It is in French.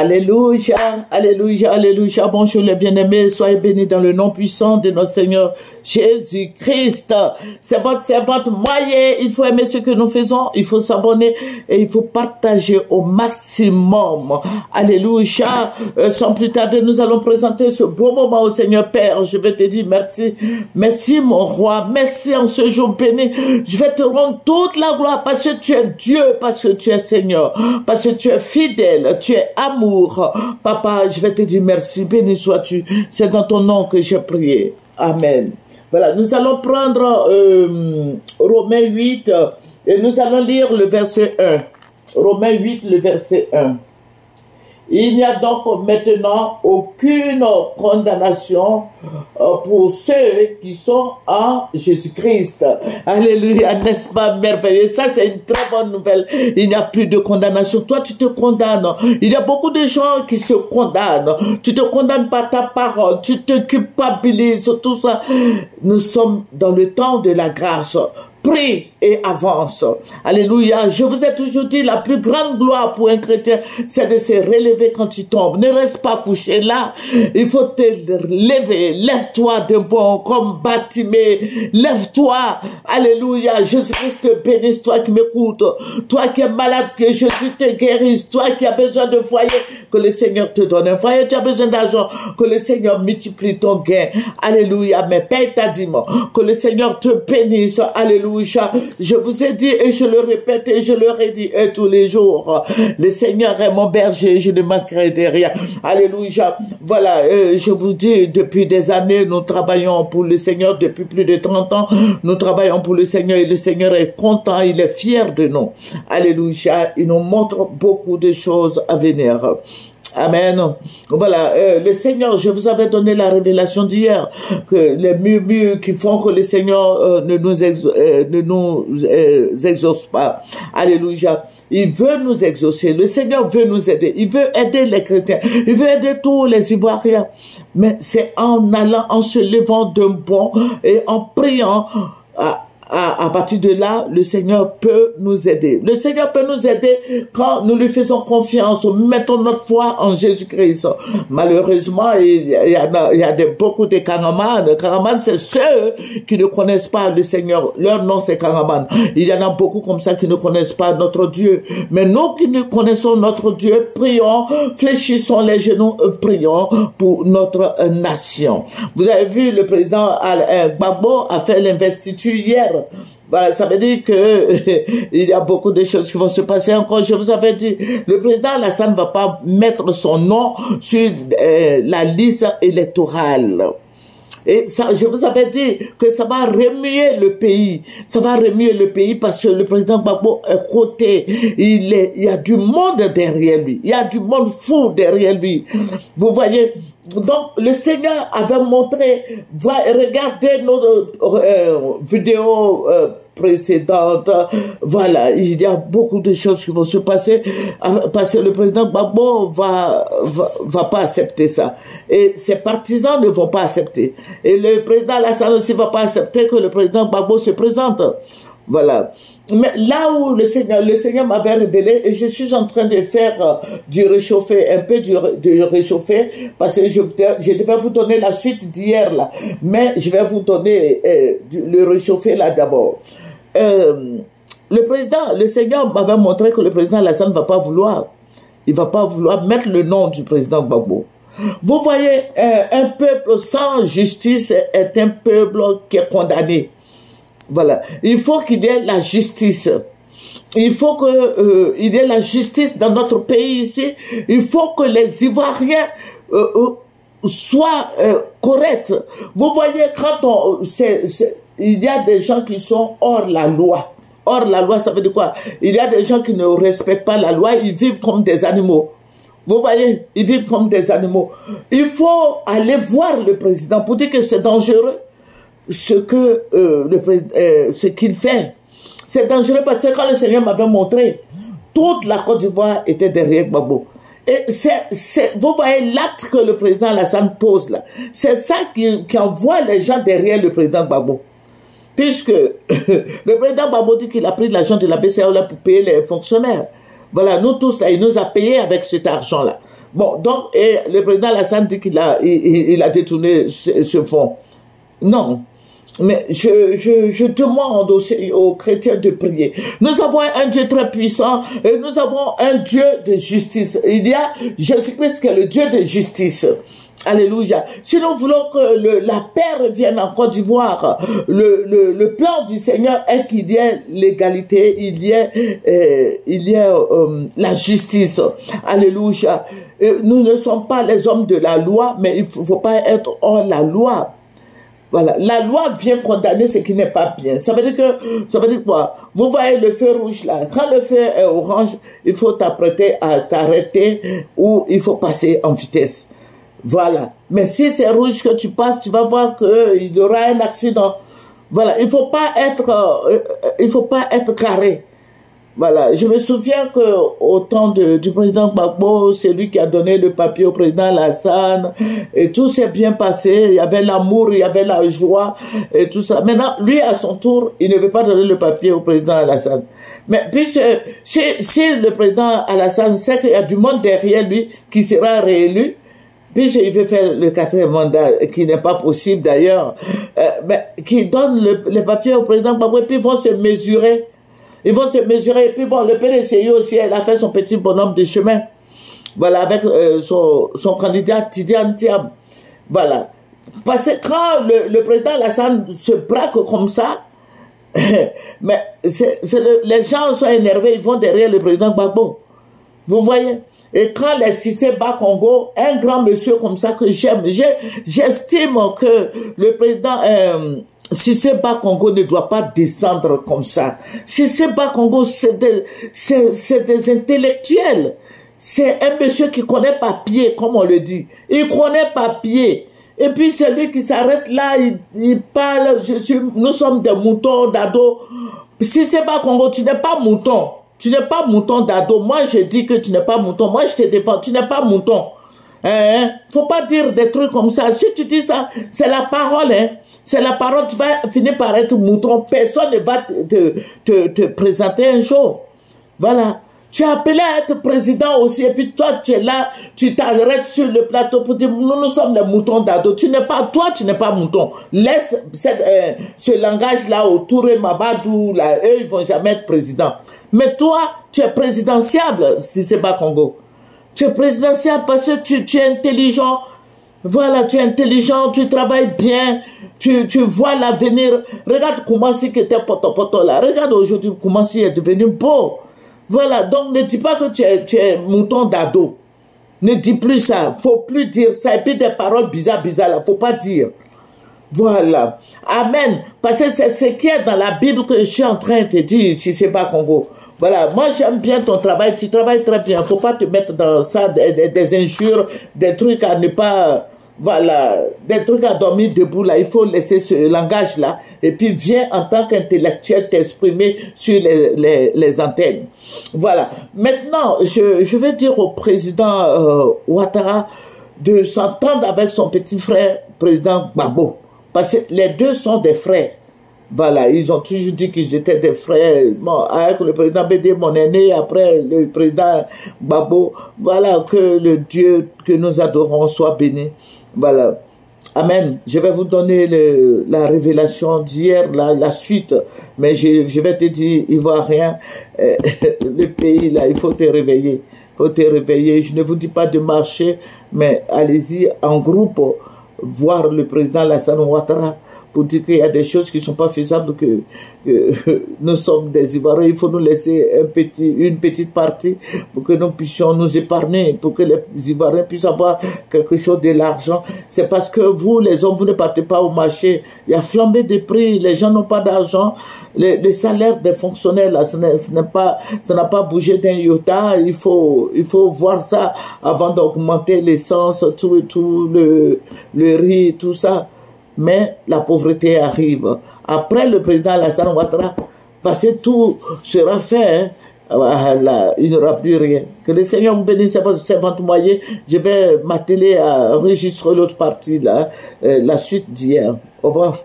Alléluia, alléluia, alléluia. Bonjour les bien-aimés, soyez bénis dans le nom puissant de notre Seigneur Jésus-Christ. C'est votre servante moyen. Il faut aimer ce que nous faisons, il faut s'abonner et il faut partager au maximum. Alléluia. Sans plus tarder, nous allons présenter ce beau moment au Seigneur Père. Je vais te dire merci. Merci mon roi. Merci en ce jour béni. Je vais te rendre toute la gloire parce que tu es Dieu, parce que tu es Seigneur, parce que tu es fidèle, tu es amour. Papa, je vais te dire merci, béni sois-tu. C'est dans ton nom que j'ai prié. Amen. Voilà, nous allons prendre Romains 8 et nous allons lire le verset 1. Romains 8, le verset 1. Il n'y a donc maintenant aucune condamnation pour ceux qui sont en Jésus-Christ. Alléluia, n'est-ce pas merveilleux? Ça, c'est une très bonne nouvelle. Il n'y a plus de condamnation. Toi, tu te condamnes. Il y a beaucoup de gens qui se condamnent. Tu te condamnes par ta parole. Tu te culpabilises, tout ça. Nous sommes dans le temps de la grâce. Prie et avance. Alléluia. Je vous ai toujours dit, la plus grande gloire pour un chrétien, c'est de se relever quand tu tombes. Ne reste pas couché là. Il faut te lever. Lève-toi de bon, comme Bartimée. Lève-toi. Alléluia. Jésus-Christ te bénisse, toi qui m'écoutes. Toi qui es malade, que Jésus te guérisse. Toi qui as besoin de foyer, que le Seigneur te donne un foyer. Tu as besoin d'argent, que le Seigneur multiplie ton gain. Alléluia. Mais paye ta dîme. Que le Seigneur te bénisse. Alléluia. Je vous ai dit et je le répète et je le redis tous les jours. Le Seigneur est mon berger, je ne manquerai de rien. Alléluia. Voilà, je vous dis, depuis des années, nous travaillons pour le Seigneur. Depuis plus de 30 ans, nous travaillons pour le Seigneur et le Seigneur est content, il est fier de nous. Alléluia. Il nous montre beaucoup de choses à venir. Amen. Voilà, le Seigneur, je vous avais donné la révélation d'hier, que les murmures qui font que le Seigneur ne nous exauce pas. Alléluia. Il veut nous exaucer. Le Seigneur veut nous aider. Il veut aider les chrétiens. Il veut aider tous les Ivoiriens. Mais c'est en allant, en se levant d'un bond et en priant à partir de là, le Seigneur peut nous aider. Le Seigneur peut nous aider quand nous lui faisons confiance, mettons notre foi en Jésus-Christ. Malheureusement, il y a beaucoup de Karaman. Karaman, c'est ceux qui ne connaissent pas le Seigneur. Leur nom, c'est Karaman. Il y en a beaucoup comme ça qui ne connaissent pas notre Dieu. Mais nous qui nous connaissons notre Dieu, prions, fléchissons les genoux, prions pour notre nation. Vous avez vu, le président Gbagbo a fait l'investiture hier. Voilà, ça veut dire que il y a beaucoup de choses qui vont se passer encore. Je vous avais dit, le président Alassane ne va pas mettre son nom sur la liste électorale. Et ça, je vous avais dit que ça va remuer le pays. Ça va remuer le pays parce que le président Gbagbo est coté. Il y a du monde derrière lui. Il y a du monde fou derrière lui. Vous voyez? Donc, le Seigneur avait montré, regardez nos vidéos précédentes. Voilà, il y a beaucoup de choses qui vont se passer parce que le président Gbagbo va pas accepter ça. Et ses partisans ne vont pas accepter. Et le président Alassane aussi va pas accepter que le président Gbagbo se présente. Voilà. Mais là où le Seigneur m'avait révélé, et je suis en train de faire du réchauffé, un peu du réchauffé, parce que je devais vous donner la suite d'hier là, mais je vais vous donner le réchauffé là d'abord. Le Seigneur m'avait montré que le président Alassane ne va pas vouloir. Il va pas vouloir mettre le nom du président Gbagbo. Vous voyez, un peuple sans justice est un peuple qui est condamné. Voilà. Il faut qu'il y ait la justice. Il faut que il y ait la justice dans notre pays ici. Il faut que les Ivoiriens soient corrects. Vous voyez, quand il y a des gens qui sont hors la loi. Hors la loi, ça veut dire quoi? Il y a des gens qui ne respectent pas la loi. Ils vivent comme des animaux. Vous voyez, ils vivent comme des animaux. Il faut aller voir le président pour dire que c'est dangereux. Ce qu'il fait, c'est dangereux parce que quand le Seigneur m'avait montré, toute la Côte d'Ivoire était derrière Gbagbo. Et vous voyez l'acte que le président Alassane pose là, c'est ça qui envoie les gens derrière le président Gbagbo. Puisque le président Gbagbo dit qu'il a pris de l'argent de la BCAO là pour payer les fonctionnaires. Voilà, nous tous là, il nous a payé avec cet argent là. Bon, donc, et le président Alassane dit qu'il a, il a détourné ce fonds. Non. Mais je demande aux chrétiens de prier. Nous avons un Dieu très puissant et nous avons un Dieu de justice. Il y a Jésus-Christ qui est le Dieu de justice. Alléluia. Si nous voulons que la paix revienne en Côte d'Ivoire, le plan du Seigneur est qu'il y ait l'égalité, il y ait la justice. Alléluia. Nous ne sommes pas les hommes de la loi, mais il faut pas être hors la loi. Voilà, la loi vient condamner ce qui n'est pas bien. Ça veut dire quoi? Vous voyez le feu rouge là. Quand le feu est orange, il faut t'apprêter à t'arrêter ou il faut passer en vitesse. Voilà. Mais si c'est rouge que tu passes, tu vas voir qu'il y aura un accident. Voilà. Il faut pas être carré. Voilà, je me souviens que au temps du président Gbagbo, c'est lui qui a donné le papier au président Alassane et tout s'est bien passé. Il y avait l'amour, il y avait la joie et tout ça. Maintenant, lui à son tour, il ne veut pas donner le papier au président Alassane. Mais puis si le président Alassane sait qu'il y a du monde derrière lui qui sera réélu, puis il veut faire le 4e mandat, qui n'est pas possible d'ailleurs, mais qui donne le papier au président Gbagbo et puis ils vont se mesurer. Ils vont se mesurer. Et puis bon, le PDCI aussi, elle a fait son petit bonhomme de chemin. Voilà, avec son candidat Tidiane Thiam. Voilà. Parce que quand le président Alassane se braque comme ça, mais les gens sont énervés, ils vont derrière le président Gbagbo. Vous voyez? Et quand les Cissé Ba Congo, un grand monsieur comme ça que j'aime, j'estime que le président... Cissé Ba Congo ne doit pas descendre comme ça. Cissé Ba Congo, c'est des intellectuels. C'est un monsieur qui connaît papier, comme on le dit. Il connaît papier. Et puis c'est lui qui s'arrête là, il parle, nous sommes des moutons d'ado. Cissé Ba Congo, tu n'es pas mouton. Tu n'es pas mouton d'ado. Moi, je dis que tu n'es pas mouton. Moi, je te défends. Tu n'es pas mouton. Faut pas dire des trucs comme ça. Si tu dis ça, c'est la parole, hein. C'est la parole, tu vas finir par être mouton. Personne ne va te présenter un jour. Voilà. Tu es appelé à être président aussi. Et puis toi, tu es là, tu t'arrêtes sur le plateau pour dire, nous sommes les moutons d'ado. Tu n'es pas mouton. Laisse ce langage-là autour et Mabadou, là, eux, ils vont jamais être présidents. Mais toi, tu es présidentiable, si c'est pas Congo. Tu es présidentiable parce que tu es intelligent. Voilà, tu es intelligent, tu travailles bien, tu vois l'avenir. Regarde comment si que t'es poto là. Regarde aujourd'hui comment si est devenu beau. Voilà, donc ne dis pas que tu es mouton d'ado. Ne dis plus ça. Faut plus dire ça. Et puis des paroles bizarres là. Faut pas dire. Voilà. Amen. Parce que c'est ce qui est dans la Bible que je suis en train de te dire, si c'est pas Congo. Voilà, moi j'aime bien ton travail, tu travailles très bien, faut pas te mettre dans ça des injures, des trucs à ne pas, voilà, des trucs à dormir debout là, il faut laisser ce langage là, et puis viens en tant qu'intellectuel t'exprimer sur les antennes. Voilà, maintenant je vais dire au président Ouattara de s'entendre avec son petit frère, président Gbagbo, parce que les deux sont des frères. Voilà, ils ont toujours dit qu'ils étaient des frères. Bon, avec le président Bédé, mon aîné, après le président Gbagbo. Voilà, que le Dieu que nous adorons soit béni. Voilà. Amen. Je vais vous donner la révélation d'hier, la suite. Mais je vais te dire, Ivoirien, le pays, là, il faut te réveiller. Il faut te réveiller. Je ne vous dis pas de marcher, mais allez-y en groupe, voir le président Alassane Ouattara, pour dire qu'il y a des choses qui ne sont pas faisables, que nous sommes des Ivoiriens, il faut nous laisser une petite partie pour que nous puissions nous épargner, pour que les Ivoiriens puissent avoir quelque chose de l'argent. C'est parce que vous, les hommes, vous ne partez pas au marché. Il y a flambé des prix, les gens n'ont pas d'argent. Les salaires des fonctionnaires, là, ça n'a pas bougé d'un iota. Il faut voir ça avant d'augmenter l'essence, tout le riz, tout ça. Mais la pauvreté arrive. Après le président Alassane Ouattara, parce que tout sera fait, hein, voilà, il n'y aura plus rien. Que le Seigneur vous bénisse, c'est votre moyen. Je vais m'atteler à enregistrer l'autre partie, là, la suite d'hier. Au revoir.